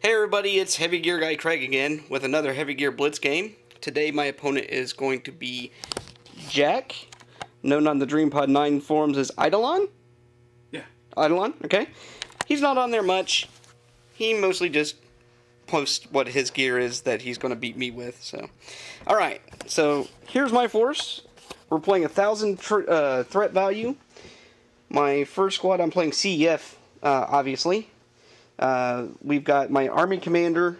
Hey everybody, it's Heavy Gear Guy Craig again with another Heavy Gear Blitz game. Today my opponent is going to be Jack, known on the DreamPod 9 forums as Eidolon? Yeah. Eidolon, okay. He's not on there much. He mostly just posts what his gear is that he's going to beat me with, so. Alright, so here's my force. We're playing 1,000 threat value. My first squad, I'm playing CEF, obviously. We've got my Army Commander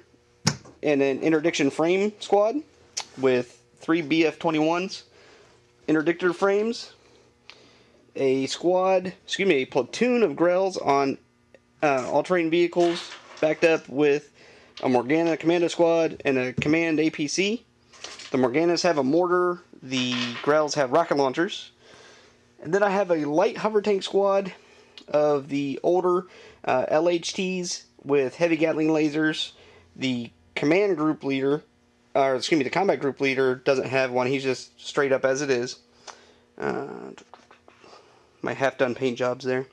and an Interdiction Frame squad with 3 BF-21s, Interdictor frames, a platoon of Grells on all-terrain vehicles, backed up with a Morgana Commando squad and a Command APC. The Morganas have a mortar, the Grells have rocket launchers. And then I have a light hover tank squad of the older LHTs with heavy Gatling lasers. The command group leader, the combat group leader doesn't have one. He's just straight up as it is. My half-done paint jobs there.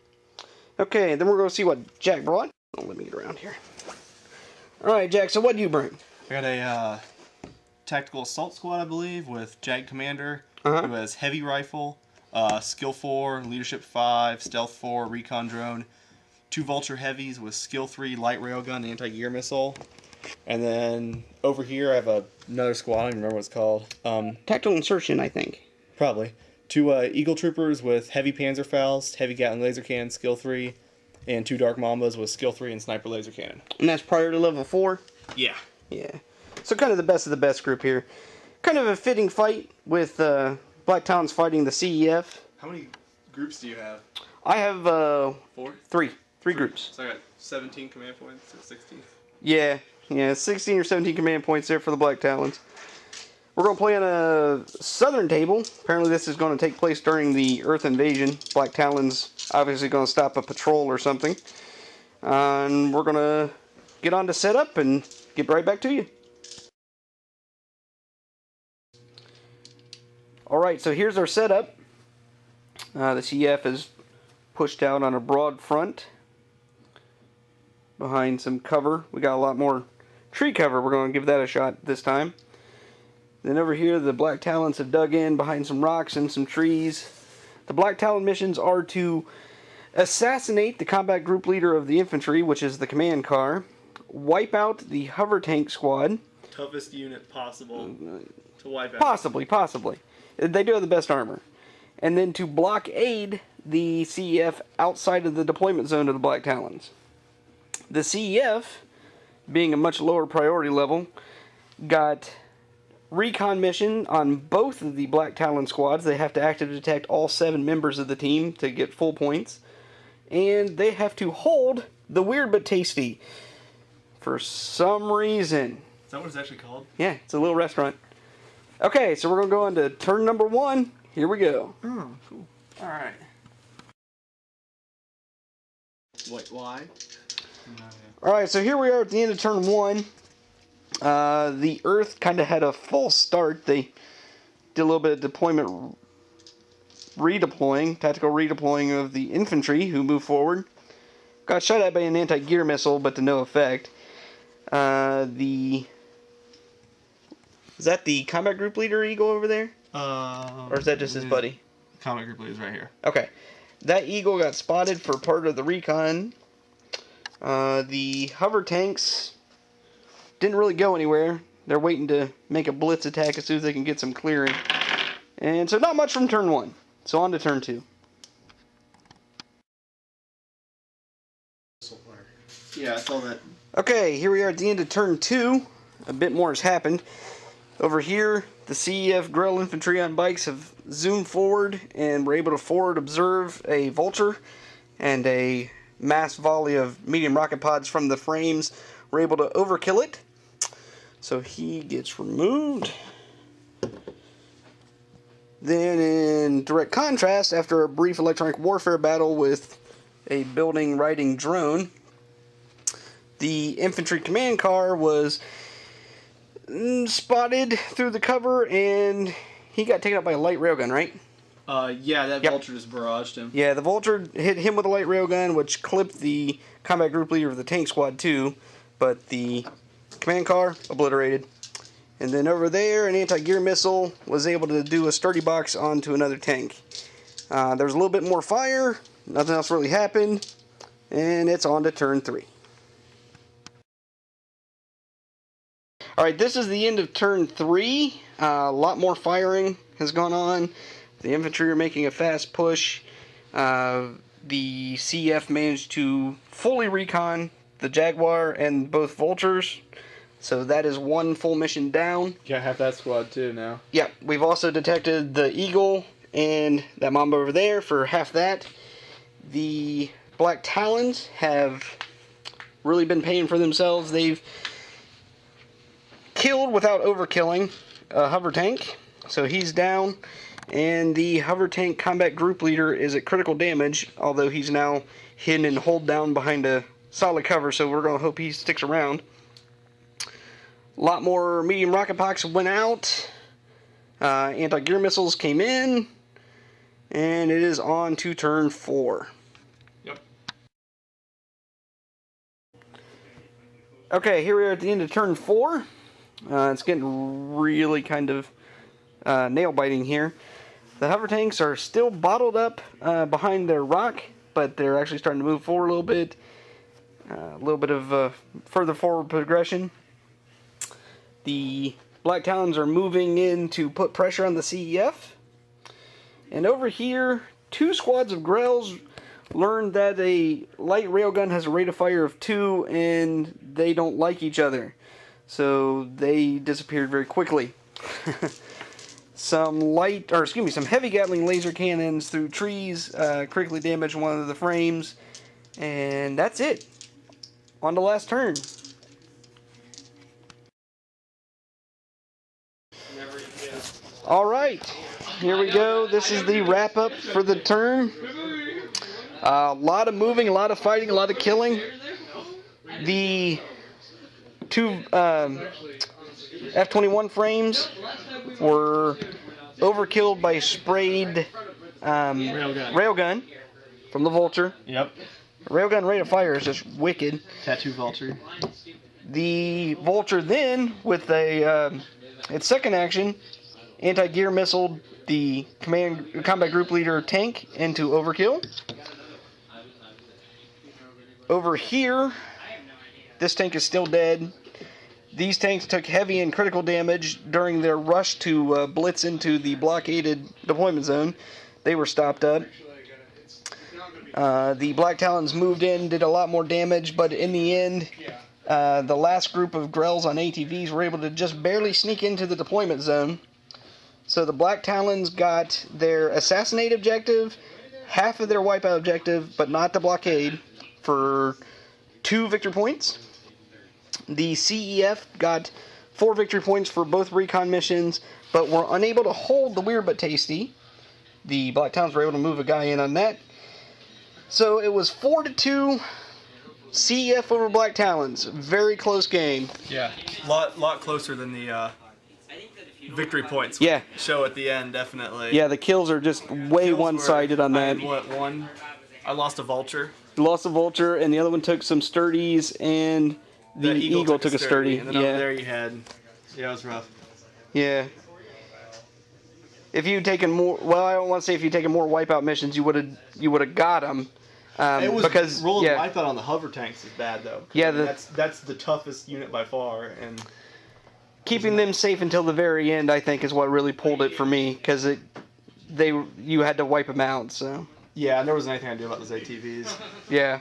Okay, then we're going to see what Jack brought. Oh, let me get around here. Alright, Jack, so what do you bring? I got a tactical assault squad, I believe, with Jag Commander, who has heavy rifle, skill 4, leadership 5, stealth 4, recon drone, 2 vulture heavies with skill 3, light railgun, anti-gear missile. And then over here I have another squad, I don't even remember what it's called. Tactical insertion, I think. Probably. 2 Eagle Troopers with heavy Panzerfaust, heavy Gatling laser cannon, skill 3, and 2 Dark Mambas with skill 3 and sniper laser cannon. And that's prior to level 4? Yeah. Yeah. So kind of the best group here. Kind of a fitting fight with Black Talons fighting the CEF. How many groups do you have? I have 4? Three groups. So I got 17 command points or 16? Yeah, 16 or 17 command points there for the Black Talons. We're going to play on a southern table. Apparently this is going to take place during the Earth invasion. Black Talons obviously going to stop a patrol or something. And we're going to get on to setup and get right back to you. Alright, so here's our setup. The CF is pushed out on a broad front behind some cover. We got a lot more tree cover. We're going to give that a shot this time. Then over here the Black Talons have dug in behind some rocks and some trees. The Black Talon missions are to assassinate the combat group leader of the infantry, which is the command car, wipe out the hover tank squad. Toughest unit possible to wipe out. Possibly. They do have the best armor. And then to blockade the CEF outside of the deployment zone of the Black Talons. The CEF, being a much lower priority level, got recon mission on both of the Black Talon squads. They have to active detect all 7 members of the team to get full points. And they have to hold the Weird But Tasty for some reason. Is that what it's actually called? Yeah, it's a little restaurant. Okay, so we're going to go on to turn number 1. Here we go. Oh, cool. Alright. Wait, why? Alright, so here we are at the end of turn 1. The Earth kind of had a false start. They did a little bit of tactical redeploying of the infantry who moved forward. Got shot at by an anti-gear missile, but to no effect. Is that the combat group leader Eagle over there? Or is that just his buddy? Combat group leader is right here. Okay. That Eagle got spotted for part of the recon. The hover tanks didn't really go anywhere. They're waiting to make a blitz attack as soon as they can get some clearing. And so not much from turn 1. So on to turn 2. Yeah, I saw that. Okay, here we are at the end of turn 2. A bit more has happened. Over here, the CEF Grell infantry on bikes have zoomed forward and were able to forward observe a vulture and a mass volley of medium rocket pods from the frames. We're able to overkill it. So he gets removed. Then in direct contrast, after a brief electronic warfare battle with a building riding drone, the infantry command car was spotted through the cover, and he got taken out by a light railgun, right? Yeah, that Vulture just barraged him. Yeah, the Vulture hit him with a light railgun, which clipped the combat group leader of the tank squad too. but the command car obliterated. And then over there, an anti-gear missile was able to do a sturdy box onto another tank. There was a little bit more fire, nothing else really happened, and it's on to turn 3. Alright, this is the end of turn 3. A lot more firing has gone on. The infantry are making a fast push. The CF managed to fully recon the Jaguar and both Vultures. So that is one full mission down. You got half that squad too now. Yeah, we've also detected the Eagle and that Mamba over there for half that. The Black Talons have really been paying for themselves. They've killed without overkilling a hover tank, so he's down. And the hover tank combat group leader is at critical damage, although he's now hidden and hold down behind a solid cover, so we're going to hope he sticks around. A lot more medium rocket packs went out. Anti-gear missiles came in. And it is on to turn 4. Yep. Okay, here we are at the end of turn 4. It's getting really kind of nail-biting here. The hover tanks are still bottled up behind their rock, but they're actually starting to move forward a little bit. A little bit of further forward progression. The Black Talons are moving in to put pressure on the CEF. And over here, 2 squads of Grells learned that a light railgun has a rate of fire of 2, and they don't like each other. So they disappeared very quickly. Some heavy Gatling laser cannons through trees critically damaged one of the frames, and that's it. On to last turn. Alright, here we go. This is the wrap up for the turn. A lot of moving, a lot of fighting, a lot of killing. The 2 F-21 frames were overkilled by a sprayed railgun from the Vulture. Yep. Railgun rate of fire is just wicked. Tattoo Vulture. The Vulture then, with its second action, anti-gear missiled the combat group leader tank into overkill. Over here, this tank is still dead. These tanks took heavy and critical damage during their rush to blitz into the blockaded deployment zone. They were stopped up. The Black Talons moved in, did a lot more damage, but in the end, the last group of Grells on ATVs were able to just barely sneak into the deployment zone. So the Black Talons got their assassinate objective, half of their wipeout objective, but not the blockade, for 2 victory points. The CEF got 4 victory points for both recon missions, but were unable to hold the Weird But Tasty. The Black Talons were able to move a guy in on that. So it was 4-2 CEF over Black Talons. Very close game. Yeah, lot closer than the victory points. Yeah. Show at the end, definitely. Yeah, the kills are just way one-sided on that. One? I lost a Vulture. You lost a Vulture, and the other one took some sturdies, and the Eagle took a sturdy. And then over there you had... Yeah, it was rough. Yeah. If you'd taken more... Well, I don't want to say if you'd taken more wipeout missions, you would have got them. It was because rolling wipeout on the hover tanks is bad, though. Yeah, that's the toughest unit by far, and... Keeping them safe until the very end, I think, is what really pulled it for me, because you had to wipe them out. So yeah, and there wasn't anything I could do about those ATVs. Yeah.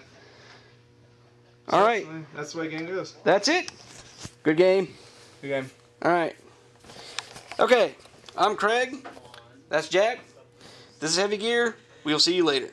So all right. That's the way the game goes. That's it. Good game. Good game. All right. Okay. I'm Craig. That's Jack. This is Heavy Gear. We'll see you later.